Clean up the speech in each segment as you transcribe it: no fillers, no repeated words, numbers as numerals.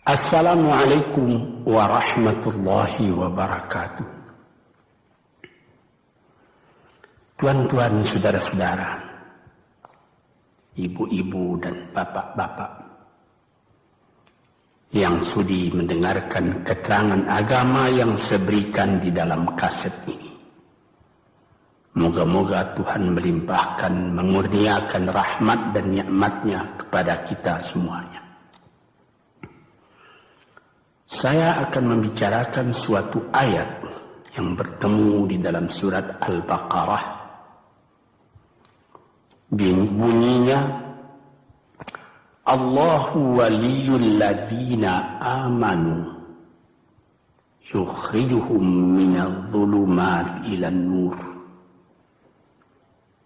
Assalamualaikum warahmatullahi wabarakatuh. Tuan-tuan, saudara-saudara, ibu-ibu dan bapak-bapak yang sudi mendengarkan keterangan agama yang saya berikan di dalam kaset ini. Moga-moga Tuhan melimpahkan, mengurniakan rahmat dan nikmat-Nya kepada kita semuanya. Saya akan membicarakan suatu ayat yang bertemu di dalam surat Al-Baqarah. Bunyinya, Allahu waliyul ladzina amanu yukhrijuhum minadh dhulumati ilan nur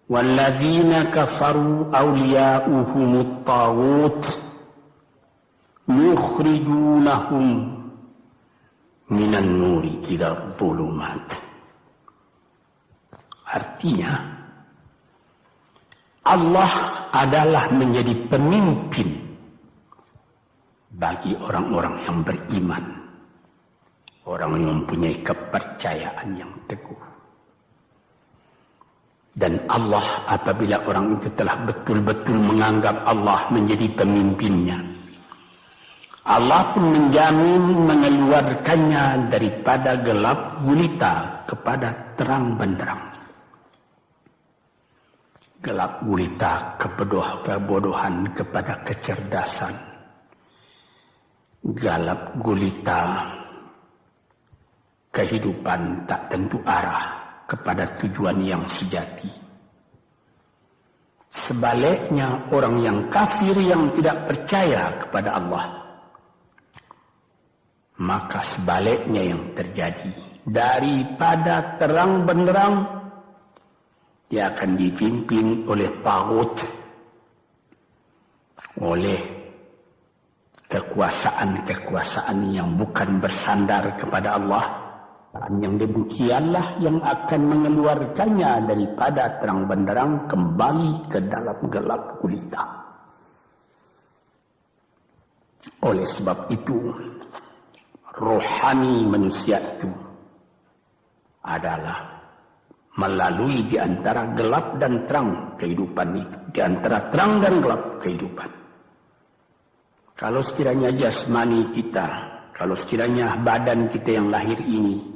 wal ladzina kafaru awliya'uhumut taghut yukhrijunahum minan nuri ila dhulumat. Artinya, Allah adalah menjadi pemimpin bagi orang-orang yang beriman, orang yang mempunyai kepercayaan yang teguh. Dan Allah, apabila orang itu telah betul-betul menganggap Allah menjadi pemimpinnya, Allah pun menjamin mengeluarkannya daripada gelap gulita kepada terang benderang. Gelap gulita kebodohan kepada kecerdasan. Gelap gulita kehidupan tak tentu arah kepada tujuan yang sejati. Sebaliknya, orang yang kafir yang tidak percaya kepada Allah, maka sebaliknya yang terjadi, daripada terang benderang dia akan dipimpin oleh taghut, oleh kekuasaan-kekuasaan yang bukan bersandar kepada Allah. Dan yang demikianlah yang akan mengeluarkannya daripada terang benderang kembali ke dalam gelap gulita. Oleh sebab itu, rohani manusia itu adalah melalui di antara gelap dan terang kehidupan itu, di antara terang dan gelap kehidupan. Kalau sekiranya jasmani kita, kalau sekiranya badan kita yang lahir ini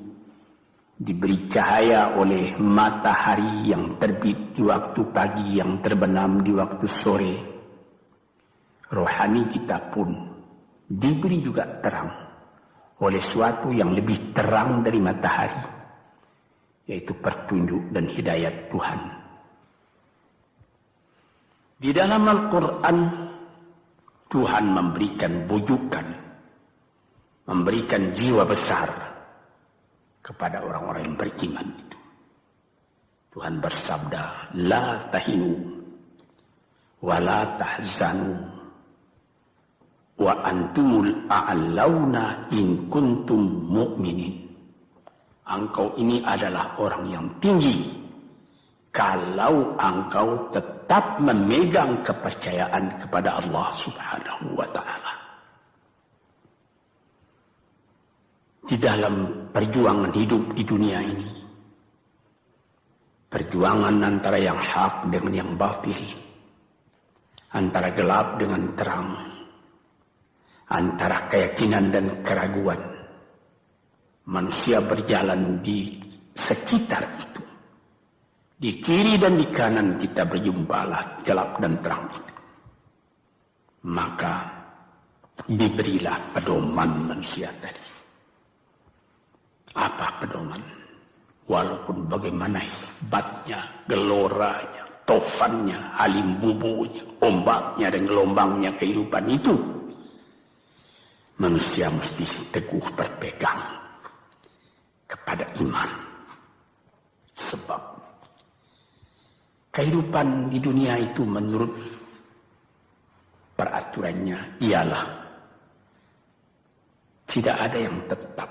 diberi cahaya oleh matahari yang terbit di waktu pagi, yang terbenam di waktu sore, rohani kita pun diberi juga terang oleh suatu yang lebih terang dari matahari, yaitu petunjuk dan hidayat Tuhan. Di dalam Al-Quran, Tuhan memberikan bujukan, memberikan jiwa besar kepada orang-orang yang beriman itu. Tuhan bersabda, La tahinu wa la tahzanu wa antumul a'launa in kuntum mu'minin. Engkau ini adalah orang yang tinggi kalau engkau tetap memegang kepercayaan kepada Allah Subhanahu wa ta'ala. Di dalam perjuangan hidup di dunia ini, perjuangan antara yang hak dengan yang batil, antara gelap dengan terang, antara keyakinan dan keraguan, manusia berjalan di sekitar itu. Di kiri dan di kanan kita berjumpalah gelap dan terang itu. Maka diberilah pedoman manusia tadi. Apa pedoman? Walaupun bagaimana hebatnya, geloranya, tofannya, alim bubunya, ombaknya dan gelombangnya kehidupan itu, manusia mesti teguh berpegang kepada iman. Sebab kehidupan di dunia itu menurut peraturannya ialah tidak ada yang tetap.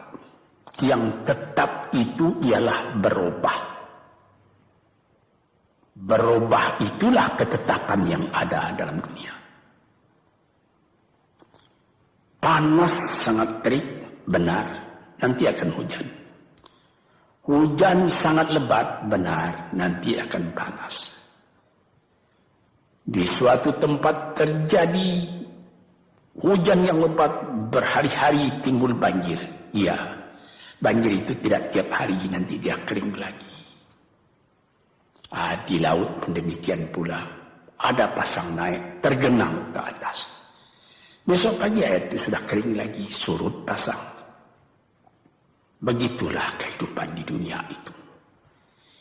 Yang tetap itu ialah berubah. Berubah itulah ketetapan yang ada dalam dunia. Panas sangat terik, benar, nanti akan hujan. Hujan sangat lebat, benar, nanti akan panas. Di suatu tempat terjadi hujan yang lebat, berhari-hari timbul banjir. Ya, banjir itu tidak tiap hari, nanti dia kering lagi. Di laut pun demikian pula. Ada pasang naik, tergenang ke atas. Besok pagi air itu sudah kering lagi, surut pasang. Begitulah kehidupan di dunia itu.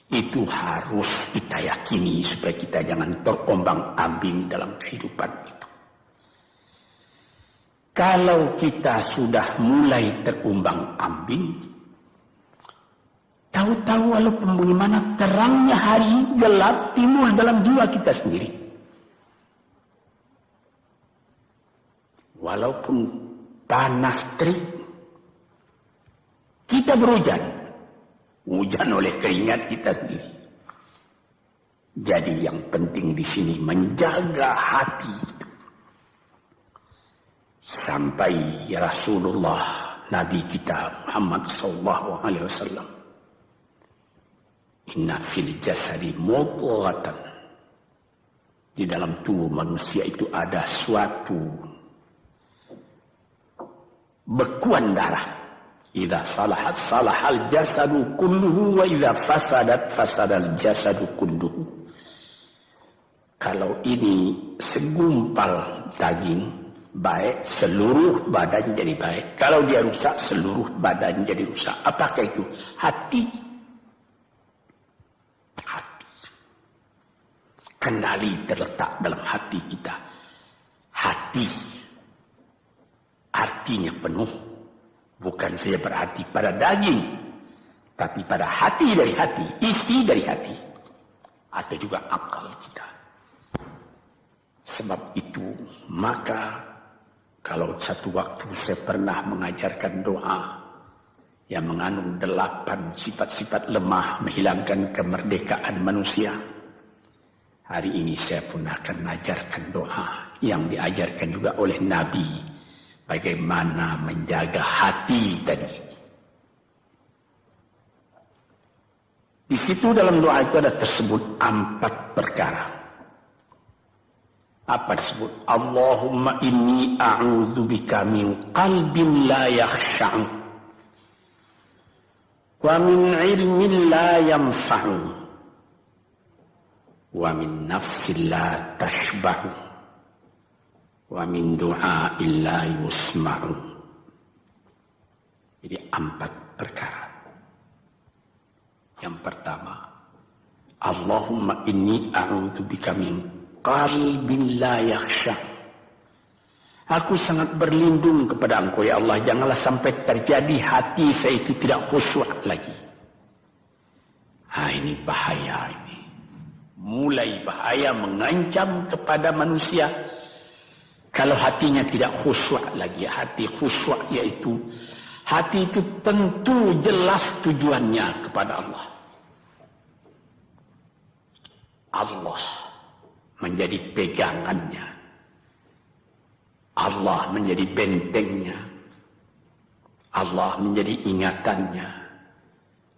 Itu harus kita yakini supaya kita jangan terombang-ambing dalam kehidupan itu. Kalau kita sudah mulai terombang-ambing, tahu-tahu walaupun bagaimana terangnya hari, gelap timbul dalam jiwa kita sendiri. Walaupun panas terik, kita berhujan. Hujan oleh keringat kita sendiri. Jadi yang penting di sini menjaga hati itu. Sampai Rasulullah Nabi kita Muhammad SAW, inna fil jasadi mudghatan, di dalam tubuh manusia itu ada suatu bekuan darah. Idza salahat salahal jasadu kulluhu wa idza fasadat fasadal jasadu kulluhu. Kalau ini segumpal daging baik, seluruh badan jadi baik. Kalau dia rusak, seluruh badan jadi rusak. Apakah itu? Hati. Kendali terletak dalam hati kita. Hati artinya penuh. Bukan saja berarti pada daging, tapi pada hati dari hati, isi dari hati, atau juga akal kita. Sebab itu, maka kalau satu waktu saya pernah mengajarkan doa yang mengandung 8 sifat-sifat lemah menghilangkan kemerdekaan manusia. Hari ini saya pun akan mengajarkan doa yang diajarkan juga oleh Nabi. Bagaimana menjaga hati tadi. Di situ dalam doa itu ada tersebut 4 perkara. Apa disebut? Allahumma inni a'udzubika min qalbin la yakhsha'u wa min ilmin la yanfa'u wa min nafsin la tashba'u wa min du'a illa yusma'u. Jadi 4 perkara. Yang pertama, Allahumma inni a'udzubika min qalbin la yakhsha. Aku sangat berlindung kepada Engkau ya Allah, janganlah sampai terjadi hati saya itu tidak khusyuk lagi. Ini bahaya ini. Mulai bahaya mengancam kepada manusia. Kalau hatinya tidak khusyuk lagi, hati khusyuk yaitu hati itu tentu jelas tujuannya kepada Allah. Allah menjadi pegangannya. Allah menjadi bentengnya. Allah menjadi ingatannya.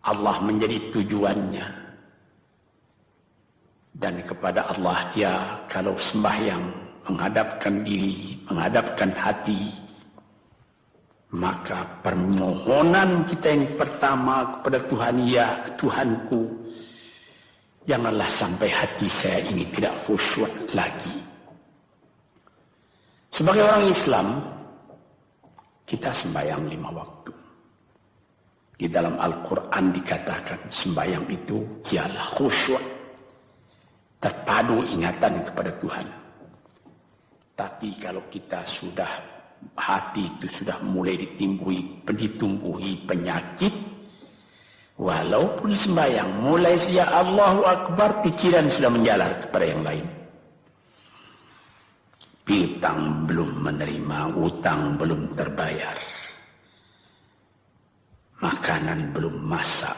Allah menjadi tujuannya. Dan kepada Allah dia kalau sembahyang menghadapkan diri, menghadapkan hati, maka permohonan kita yang pertama kepada Tuhan, ya Tuhanku, janganlah sampai hati saya ini tidak khusyuk lagi. Sebagai orang Islam, kita sembahyang 5 waktu. Di dalam Al-Quran dikatakan sembahyang itu ialah khusyuk, terpadu ingatan kepada Tuhan. Tapi kalau kita sudah, hati itu sudah mulai ditumbuhi penyakit, walaupun sembahyang, mulai sejak Allahu Akbar, pikiran sudah menjalar kepada yang lain. Piutang belum menerima, utang belum terbayar, makanan belum masak,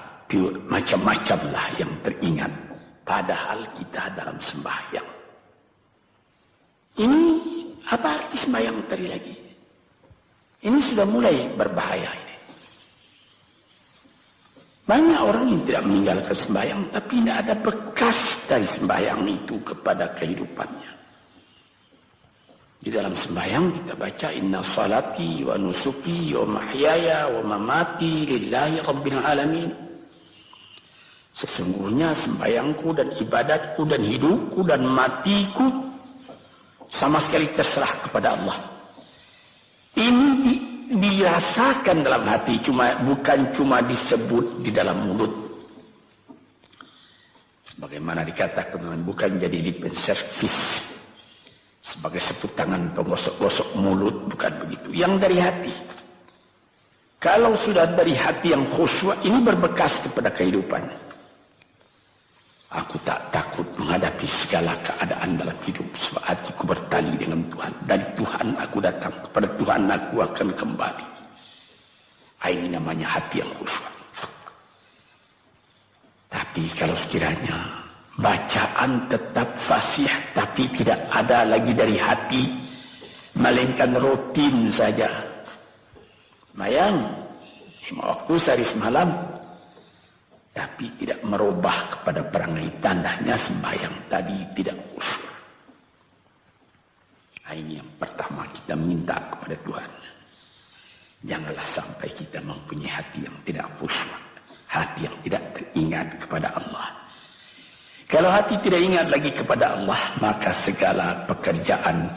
macam-macam lah yang teringat. Padahal kita dalam sembahyang. Ini apa arti sembahyang tadi lagi? Ini sudah mulai berbahaya ini. Banyak orang yang tidak meninggalkan sembahyang, tapi tidak ada bekas dari sembahyang itu kepada kehidupannya. Di dalam sembahyang kita baca inna salati wa nusuki wa mahyaya wa mamati lillahi rabbil alamin. Sesungguhnya sembahyangku dan ibadatku dan hidupku dan matiku sama sekali terserah kepada Allah. Ini dirasakan dalam hati, bukan cuma disebut di dalam mulut. Sebagaimana dikatakan, bukan jadi lip service sebagai seput tangan penggosok-gosok mulut, bukan begitu. Yang dari hati. Kalau sudah dari hati yang khusyuk, ini berbekas kepada kehidupan. Aku tak takut menghadapi segala keadaan dalam hidup, sebab hatiku bertali dengan Tuhan. Dari Tuhan aku datang, kepada Tuhan aku akan kembali. Ini namanya hati yang khusyuk. Tapi kalau sekiranya bacaan tetap fasih, tapi tidak ada lagi dari hati, melainkan rutin saja. Mayang 5 waktu sehari semalam, tapi tidak merubah kepada perangai, tandanya sembahyang tadi tidak khusyuk. Ini yang pertama kita minta kepada Tuhan. Janganlah sampai kita mempunyai hati yang tidak khusyuk, hati yang tidak teringat kepada Allah. Kalau hati tidak ingat lagi kepada Allah, maka segala pekerjaan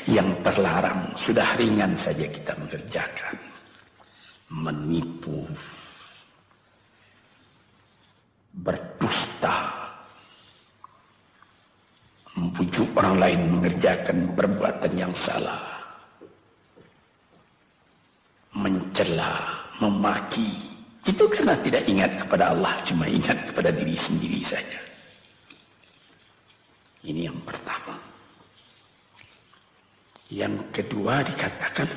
yang terlarang sudah ringan saja kita mengerjakan. Menipu, berdusta, membujuk orang lain mengerjakan perbuatan yang salah, mencela, memaki, itu karena tidak ingat kepada Allah, cuma ingat kepada diri sendiri saja. Ini yang pertama. Yang kedua dikatakan,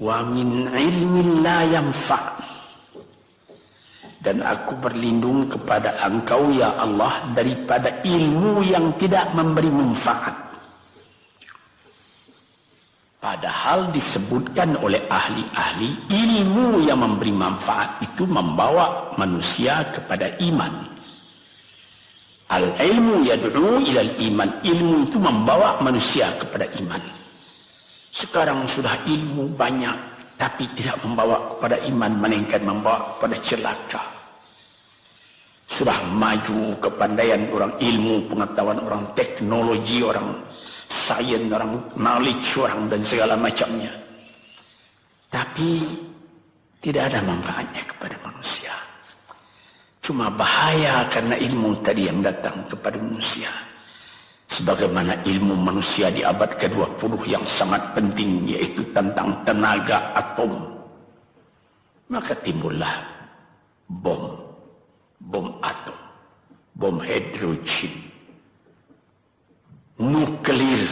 wa min ilmin la yanfa'. Dan aku berlindung kepada Engkau ya Allah daripada ilmu yang tidak memberi manfaat. Padahal disebutkan oleh ahli-ahli, ilmu yang memberi manfaat itu membawa manusia kepada iman. Al-ilmu yad'u ilal iman. Ilmu itu membawa manusia kepada iman. Sekarang sudah ilmu banyak, tapi tidak membawa kepada iman, melainkan membawa kepada celaka. Sudah maju kepandaian orang, ilmu, pengetahuan orang, teknologi orang, sains orang, knowledge orang, dan segala macamnya. Tapi tidak ada manfaatnya kepada manusia. Cuma bahaya karena ilmu tadi yang datang kepada manusia. Sebagaimana ilmu manusia di abad ke-20 yang sangat penting, yaitu tentang tenaga atom. Maka timbullah bom atom, bom hidrogen, nuklir.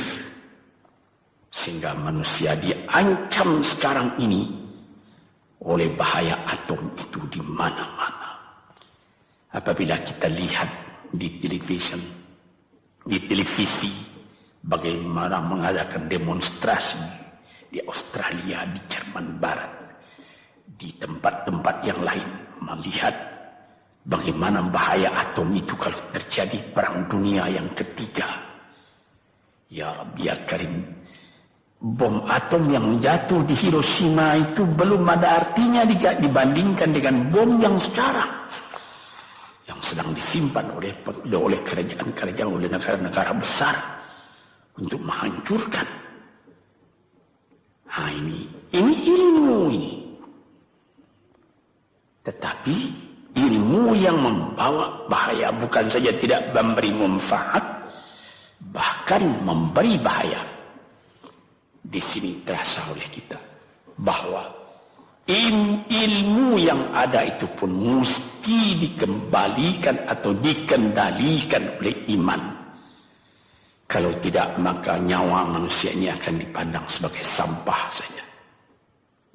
Sehingga manusia diancam sekarang ini oleh bahaya atom itu di mana-mana. Apabila kita lihat di televisi bagaimana mengadakan demonstrasi di Australia, di Jerman Barat, di tempat-tempat yang lain, melihat bagaimana bahaya atom itu kalau terjadi perang dunia yang ketiga. Ya Rabbi ya Karim, bom atom yang jatuh di Hiroshima itu belum ada artinya dibandingkan dengan bom yang sekarang, yang sedang disimpan oleh kerajaan-kerajaan, oleh negara-negara besar untuk menghancurkan. Nah, ini ilmu ini. Tetapi ilmu yang membawa bahaya, bukan saja tidak memberi manfaat, bahkan memberi bahaya. Di sini terasa oleh kita bahwa ilmu yang ada itu pun mesti dikembalikan atau dikendalikan oleh iman. Kalau tidak, maka nyawa manusia ini akan dipandang sebagai sampah saja.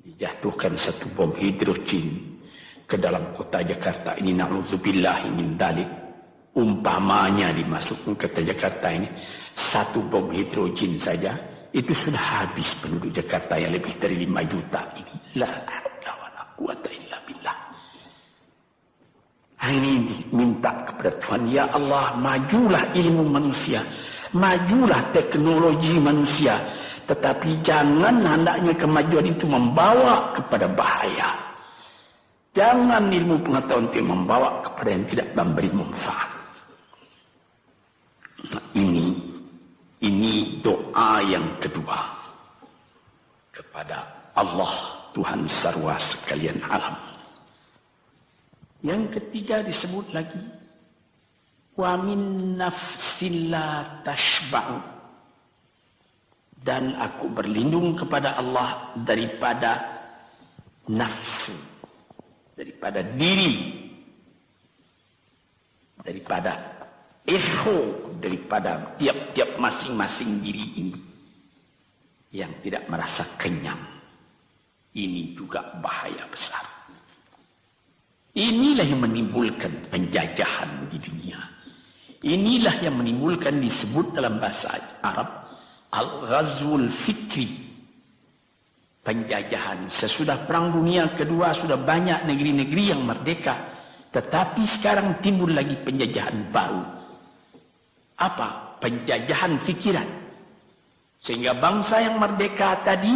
Dijatuhkan satu bom hidrogen ke dalam kota Jakarta ini, na'udzubillahi min dzalik. Umpamanya dimasukkan ke kota Jakarta ini satu bom hidrogen saja, itu sudah habis penduduk Jakarta yang lebih dari 5 juta ini. La haula wala quwata illa billah. Ini minta kepada Tuhan, ya Allah, majulah ilmu manusia, majulah teknologi manusia, tetapi jangan hendaknya kemajuan itu membawa kepada bahaya. Jangan ilmu pengetahuan itu membawa kepada yang tidak memberi manfaat. Nah, ini doa yang kedua kepada Allah Tuhan sarwa sekalian alam. Yang ketiga disebut lagi, wa min nafsin la tashba'u, dan aku berlindung kepada Allah daripada nafsu, daripada diri, daripada ego, daripada tiap-tiap masing-masing diri ini yang tidak merasa kenyang. Ini juga bahaya besar. Inilah yang menimbulkan penjajahan di dunia. Inilah yang menimbulkan, disebut dalam bahasa Arab, al-ghazwul fikri, penjajahan. Sesudah Perang Dunia Kedua sudah banyak negeri-negeri yang merdeka, tetapi sekarang timbul lagi penjajahan baru. Apa? Penjajahan fikiran. Sehingga bangsa yang merdeka tadi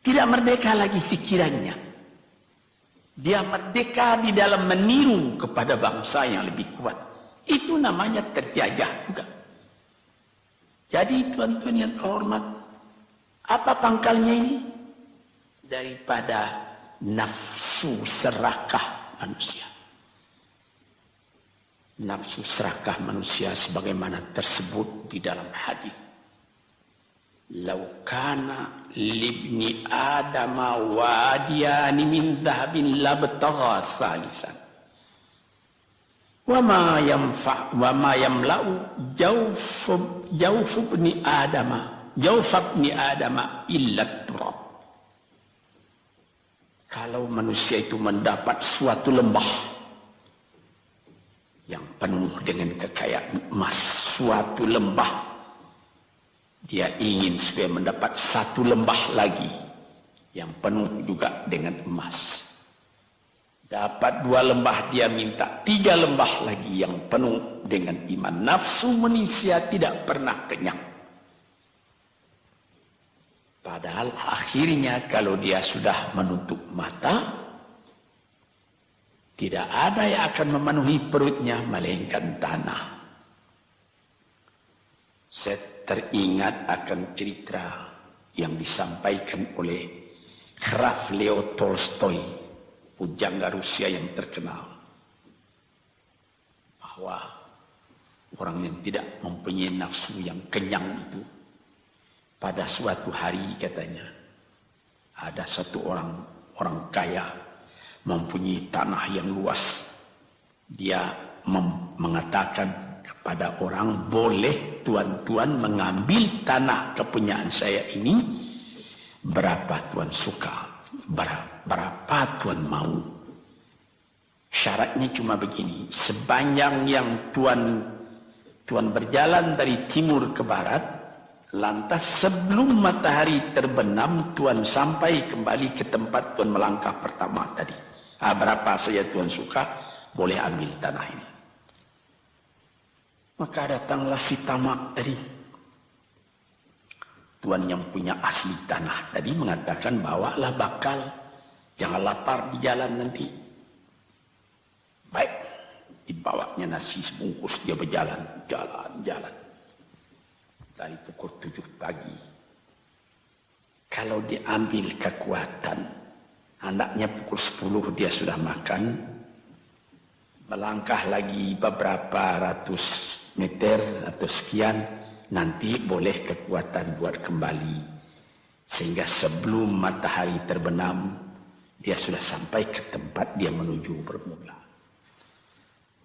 tidak merdeka lagi fikirannya. Dia merdeka di dalam meniru kepada bangsa yang lebih kuat. Itu namanya terjajah juga. Jadi tuan-tuan yang terhormat, apa pangkalnya ini? Daripada nafsu serakah manusia. Nafsu serakah manusia sebagaimana tersebut di dalam hadis. Lau kana libni adama wadiyani min dhahabin labtagha salisan. Wa ma yamla'u jawf ibni adama illa turab. Kalau manusia itu mendapat suatu lembah yang penuh dengan kekayaan emas, suatu lembah, dia ingin supaya mendapat satu lembah lagi yang penuh juga dengan emas. Dapat 2 lembah, dia minta 3 lembah lagi yang penuh dengan iman. Nafsu manusia tidak pernah kenyang. Padahal akhirnya kalau dia sudah menutup mata, tidak ada yang akan memenuhi perutnya melainkan tanah. Teringat akan cerita yang disampaikan oleh Graf Leo Tolstoy, pujangga Rusia yang terkenal, bahwa orang yang tidak mempunyai nafsu yang kenyang itu, pada suatu hari katanya, ada satu orang kaya mempunyai tanah yang luas. Dia mengatakan pada orang, boleh tuan-tuan mengambil tanah kepunyaan saya ini, berapa tuan suka, berapa tuan mau. Syaratnya cuma begini, sepanjang yang tuan berjalan dari timur ke barat, lantas sebelum matahari terbenam, tuan sampai kembali ke tempat tuan melangkah pertama tadi. Berapa saja tuan suka, boleh ambil tanah ini. Maka datanglah si tamak tadi. Tuan yang punya asli tanah tadi mengatakan, bawalah bakal, jangan lapar di jalan nanti. Baik, dibawanya nasi sebungkus, dia berjalan, jalan. Dari pukul 7 pagi. Kalau diambil kekuatan, hendaknya pukul 10 dia sudah makan. Melangkah lagi beberapa ratus meter atau sekian, nanti boleh kekuatan buat kembali. Sehingga sebelum matahari terbenam, dia sudah sampai ke tempat dia menuju bermula.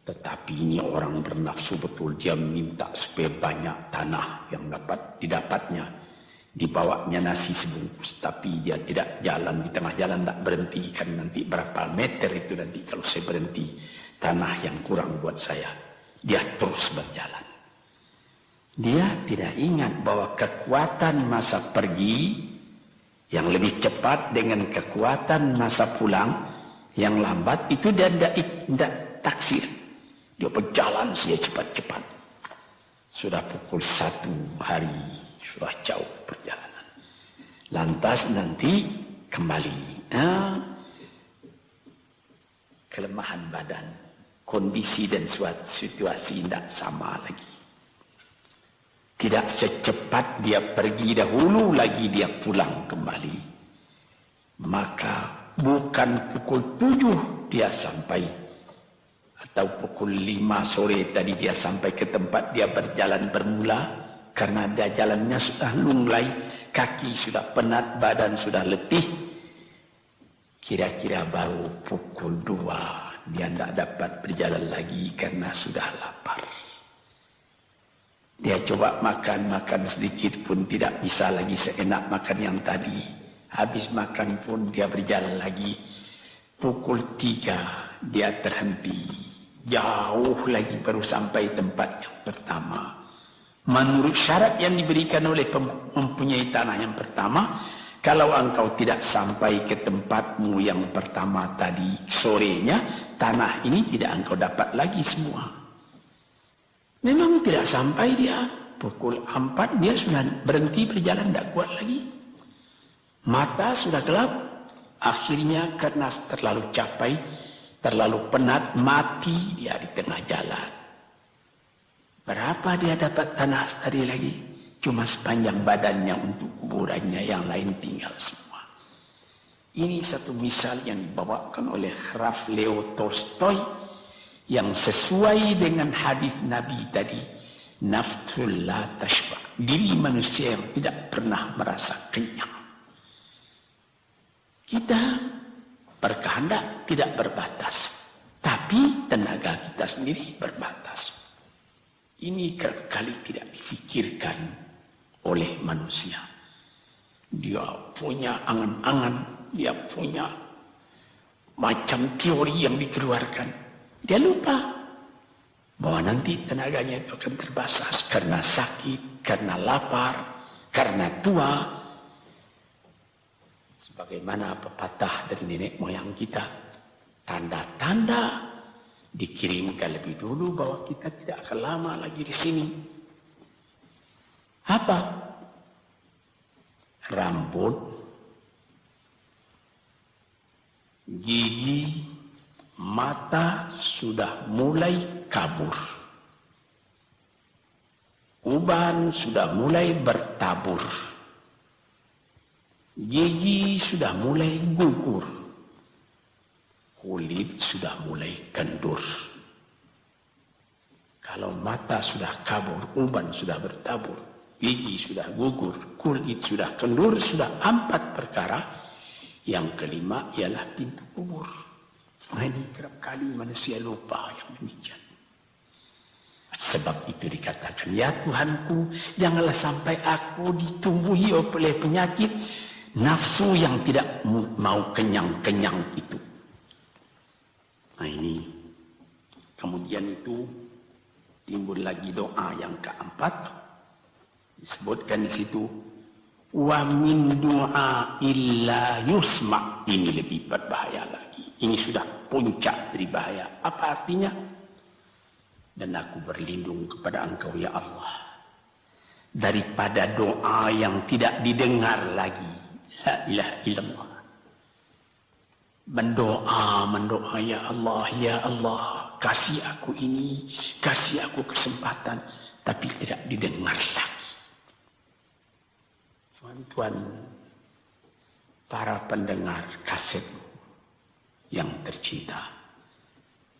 Tetapi ini orang bernafsu betul, dia minta supaya banyak tanah yang dapat didapatnya. Dibawanya nasi sebungkus, tapi dia tidak jalan, di tengah jalan tak berhenti, kan nanti berapa meter itu nanti kalau saya berhenti, tanah yang kurang buat saya. Dia terus berjalan. Dia tidak ingat bahwa kekuatan masa pergi yang lebih cepat dengan kekuatan masa pulang yang lambat itu dia tidak taksir. Dia berjalan saja cepat-cepat. Sudah pukul 1 hari, sudah jauh perjalanan. Lantas nanti kembali. Kelemahan badan, kondisi dan suatu situasi tidak sama lagi. Tidak secepat dia pergi dahulu lagi dia pulang kembali. Maka bukan pukul 7 dia sampai. Atau pukul 5 sore tadi dia sampai ke tempat dia berjalan bermula. Karena dia jalannya sudah lunglai. Kaki sudah penat, badan sudah letih. Kira-kira baru pukul 2 dia tidak dapat berjalan lagi karena sudah lapar. Dia coba makan sedikit pun tidak bisa lagi seenak makan yang tadi. Habis makan pun dia berjalan lagi. Pukul 3 dia terhenti. Jauh lagi baru sampai tempat yang pertama. Menurut syarat yang diberikan oleh mempunyai tanah yang pertama, kalau engkau tidak sampai ke tempatmu yang pertama tadi sorenya, tanah ini tidak engkau dapat lagi semua. Memang tidak sampai dia. Pukul 4 dia sudah berhenti berjalan, tidak kuat lagi. Mata sudah gelap. Akhirnya karena terlalu capai, terlalu penat, mati dia di tengah jalan. Berapa dia dapat tanah tadi lagi? Cuma sepanjang badannya untuk kuburannya, yang lain tinggal semua. Ini satu misal yang dibawakan oleh Graf Leo Tolstoy yang sesuai dengan hadis Nabi tadi, nafsul la tashba, diri manusia yang tidak pernah merasa kenyang. Kita berkehendak tidak berbatas, tapi tenaga kita sendiri berbatas. Ini kali tidak difikirkan oleh manusia. Dia punya angan-angan, dia punya macam teori yang dikeluarkan. Dia lupa bahwa nanti tenaganya itu akan terbasas karena sakit, karena lapar, karena tua. Sebagaimana pepatah dari nenek moyang kita, tanda-tanda dikirimkan lebih dulu bahwa kita tidak akan lama lagi di sini. Apa? Rambut, gigi, mata sudah mulai kabur. Uban sudah mulai bertabur. Gigi sudah mulai gugur. Kulit sudah mulai kendur. Kalau mata sudah kabur, uban sudah bertabur, gigi sudah gugur, kulit sudah kendur, sudah 4 perkara. Yang kelima ialah pintu kubur. Nah, ini kerap kali manusia lupa yang demikian. Sebab itu dikatakan, ya Tuhanku, janganlah sampai aku ditumbuhi oleh penyakit nafsu yang tidak mau kenyang-kenyang itu. Nah ini, kemudian itu timbul lagi doa yang keempat. Disebutkan di situ, wa min du'a illa yusma'. Ini lebih berbahaya lagi. Ini sudah puncak dari bahaya. Apa artinya? Dan aku berlindung kepada Engkau ya Allah daripada doa yang tidak didengar lagi. La ilaha illallah. Mendoa ya Allah, kasih aku ini, kasih aku kesempatan, tapi tidak didengar lagi. Tuan-tuan, para pendengar kaset yang tercinta,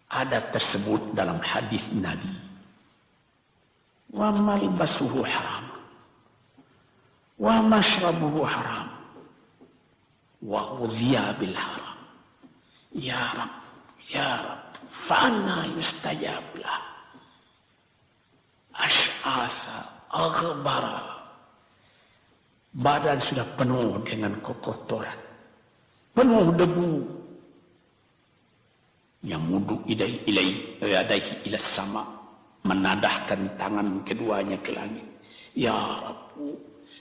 ada tersebut dalam hadis Nabi, wa malbasuhu haram, wa mashrabuhu haram, wa udhiya bil haram. Ya Rab, fana yustajab lah. Ash'asa aghbara. Badan sudah penuh dengan kotoran, penuh debu. Yang mudu ilaihi ila sama, menadahkan tangan keduanya ke langit. Ya Rabbu,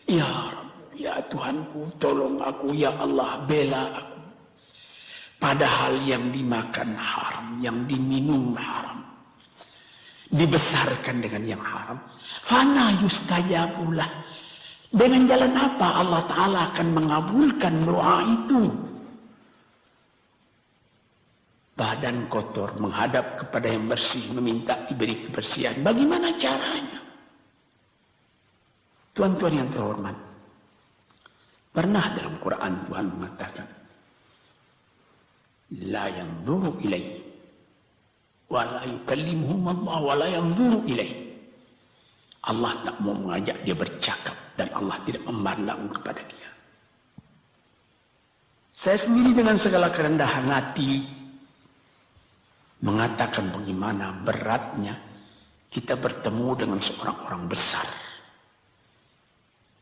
ya Rabbu, ya Tuhanku, tolong aku, ya Allah, bela aku. Padahal yang dimakan haram, yang diminum haram, dibesarkan dengan yang haram. Fana yustajabulah. Dengan jalan apa Allah Ta'ala akan mengabulkan doa itu? Badan kotor menghadap kepada yang bersih, meminta diberi kebersihan. Bagaimana caranya? Tuan-tuan yang terhormat, pernah dalam Quran Tuhan mengatakan, la yanzuru ilaihi wa la yukallimuhum Allah wa la yanzuru ilaihi. Allah tak mau mengajak dia bercakap dan Allah tidak memandang kepada dia. Saya sendiri dengan segala kerendahan hati mengatakan bagaimana beratnya kita bertemu dengan seorang orang besar.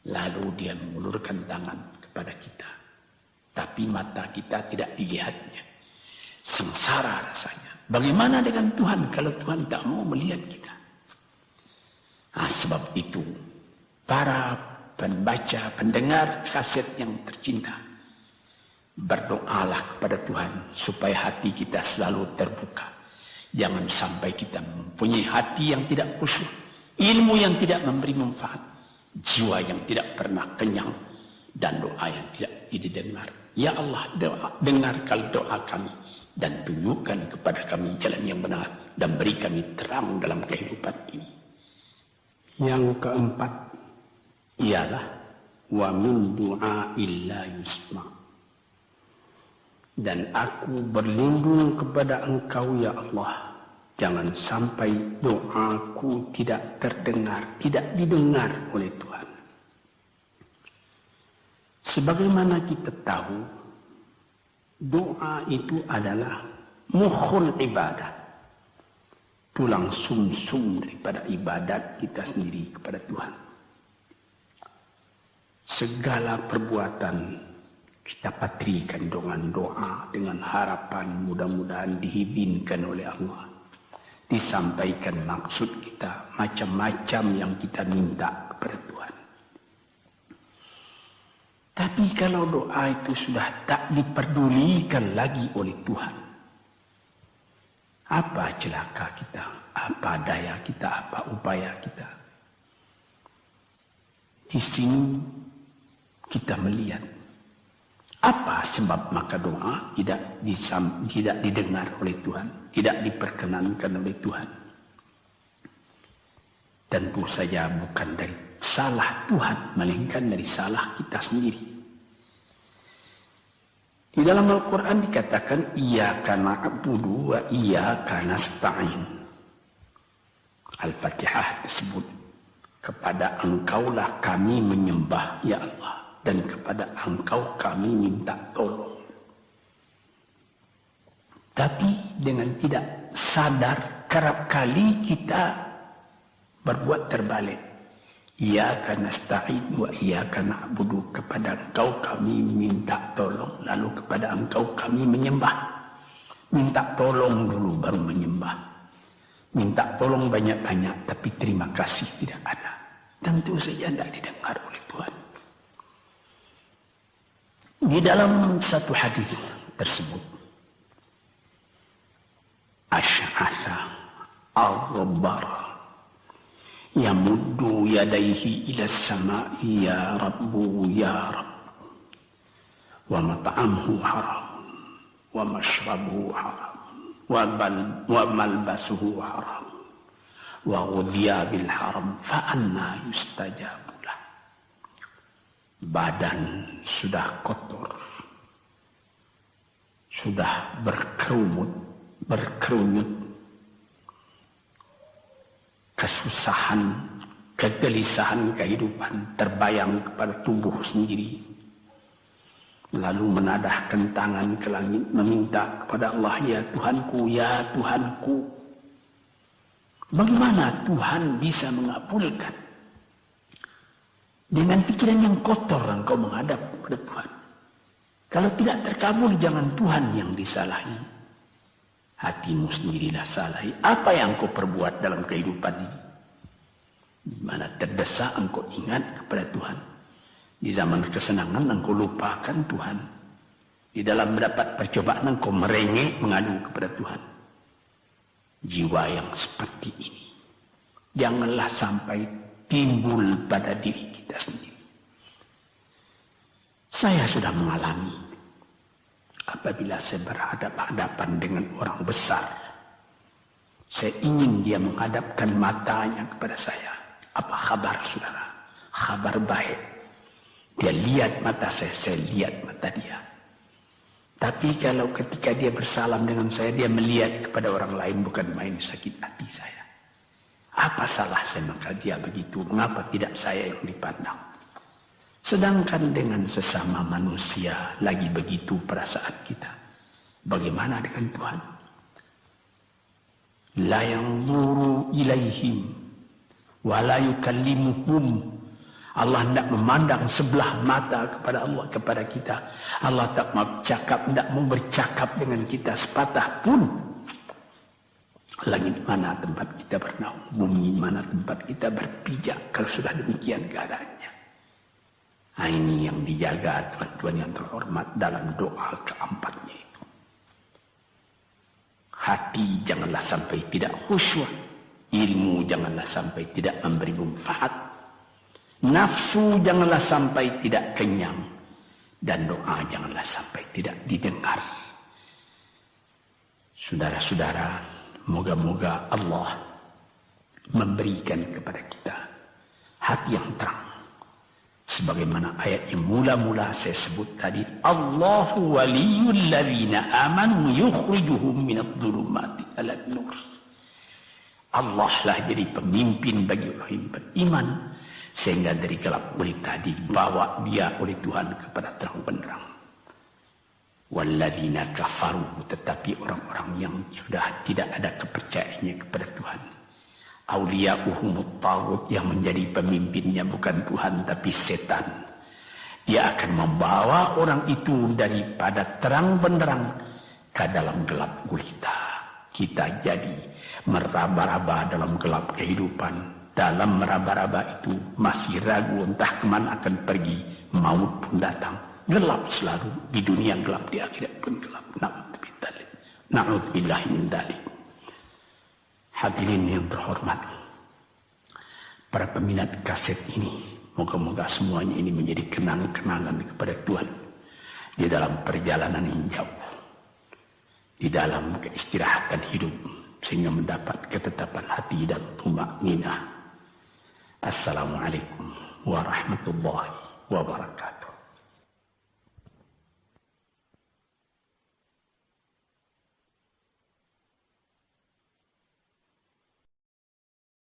Lalu dia mengulurkan tangan kepada kita. Tapi mata kita tidak dilihatnya. Sengsara rasanya. Bagaimana dengan Tuhan kalau Tuhan tak mau melihat kita? Nah, sebab itu para pembaca, pendengar kaset yang tercinta, berdoalah kepada Tuhan supaya hati kita selalu terbuka. Jangan sampai kita mempunyai hati yang tidak khusyuk, ilmu yang tidak memberi manfaat, jiwa yang tidak pernah kenyang, dan doa yang tidak didengar. Ya Allah, dengarkan doa kami dan tunjukkan kepada kami jalan yang benar dan beri kami terang dalam kehidupan ini. Yang keempat ialah wa min du'ail la yusma. Dan aku berlindung kepada Engkau ya Allah, jangan sampai doaku tidak terdengar, tidak didengar oleh Tuhan. Sebagaimana kita tahu, doa itu adalah mukhul ibadah, tulang sumsum daripada ibadat kita sendiri kepada Tuhan. Segala perbuatan kita patrikan dengan doa, dengan harapan mudah-mudahan diizinkan oleh Allah. Disampaikan maksud kita, macam-macam yang kita minta kepada Tuhan. Tapi kalau doa itu sudah tak diperdulikan lagi oleh Tuhan, apa celaka kita, apa daya kita, apa upaya kita? Di sini kita melihat apa sebab maka doa tidak didengar oleh Tuhan, tidak diperkenankan oleh Tuhan. Tentu saja bukan dari salah Tuhan, melainkan dari salah kita sendiri. Di dalam Al-Quran dikatakan, Iyyaka na'budu wa iyyaka nasta'in. Al-Fatihah tersebut, kepada Engkaulah kami menyembah, ya Allah, dan kepada Engkau kami minta tolong. Tapi dengan tidak sadar, kerap kali kita berbuat terbalik. Iyyaka nasta'in wa iyyaka na'budu, kepada Engkau kami minta tolong, lalu kepada Engkau kami menyembah. Minta tolong dulu baru menyembah. Minta tolong banyak-banyak tapi terima kasih tidak ada. Tentu saja tidak didengar oleh Tuhan. Di dalam satu hadis tersebut, Asy'asa al-Ghabbara yamuddu yadayhi ila as-sama'i ya Rabbu ya Rabb, wa mat'amuhu haram wa mashrabuhu haram wa malbasuhu haram wa ghudhiya bil haram fa anna yustajabu lah. Badan sudah kotor, sudah berkerunyut, kesusahan, kegelisahan kehidupan terbayang kepada tubuh sendiri. Lalu menadahkan tangan ke langit meminta kepada Allah, ya Tuhanku, ya Tuhanku. Bagaimana Tuhan bisa mengabulkan? Dengan pikiran yang kotor engkau menghadap kepada Tuhan. Kalau tidak terkabul, jangan Tuhan yang disalahi. Hatimu sendirilah salahi. Apa yang kau perbuat dalam kehidupan ini? Di mana terdesak engkau ingat kepada Tuhan. Di zaman kesenangan engkau lupakan Tuhan. Di dalam mendapat percobaan engkau merengek mengadu kepada Tuhan. Jiwa yang seperti ini janganlah sampai timbul pada diri kita sendiri. Saya sudah mengalami apabila saya berhadapan-hadapan dengan orang besar. Saya ingin dia menghadapkan matanya kepada saya. Apa kabar saudara? Kabar baik. Dia lihat mata saya lihat mata dia. Tapi kalau ketika dia bersalam dengan saya, dia melihat kepada orang lain, bukan main sakit hati saya. Apa salah saya maka dia begitu? Mengapa tidak saya yang dipandang? Sedangkan dengan sesama manusia lagi begitu perasaan kita. Bagaimana dengan Tuhan? La yanzuru ilaihim wa la yukallimuhum. Allah tidak memandang sebelah mata kepada Allah, kepada kita. Allah tak tidak mau bercakap dengan kita sepatah pun. Langit mana tempat kita bernaung, bumi mana tempat kita berpijak kalau sudah demikian keadaannya. Nah, ini yang dijaga Tuhan-Tuhan yang terhormat dalam doa keempatnya itu. Hati janganlah sampai tidak khusyuk. Ilmu janganlah sampai tidak memberi manfaat. Nafsu janganlah sampai tidak kenyang. Dan doa janganlah sampai tidak didengar. Saudara-saudara, moga-moga Allah memberikan kepada kita hati yang terang. Sebagaimana ayat yang mula-mula saya sebut tadi. Allahu waliyul ladzina amanu yukhrijuhum minadh-dhulumati ilan nur. Allah lah jadi pemimpin bagi orang yang beriman. Sehingga dari gelap gulita dibawa dia oleh Tuhan kepada terang benderang. Walladzina kafaru, tetapi orang-orang yang sudah tidak ada kepercayaannya kepada Tuhan. Auliya'uhumut taghut, yang menjadi pemimpinnya bukan Tuhan tapi setan. Dia akan membawa orang itu daripada terang benderang ke dalam gelap gulita. Kita jadi meraba-raba dalam gelap kehidupan. Dalam meraba-raba itu masih ragu entah kemana akan pergi. Maut pun datang. Gelap selalu. Di dunia gelap, di akhirat pun gelap. Na'udzubillah min dzalik. Hadirin yang terhormat. Para peminat kaset ini. Moga-moga semuanya ini menjadi kenang-kenangan kepada Tuhan. Di dalam perjalanan yang jauh. Di dalam keistirahatan hidup. Sehingga mendapat ketetapan hati dan tumakninah. Assalamualaikum warahmatullahi wabarakatuh.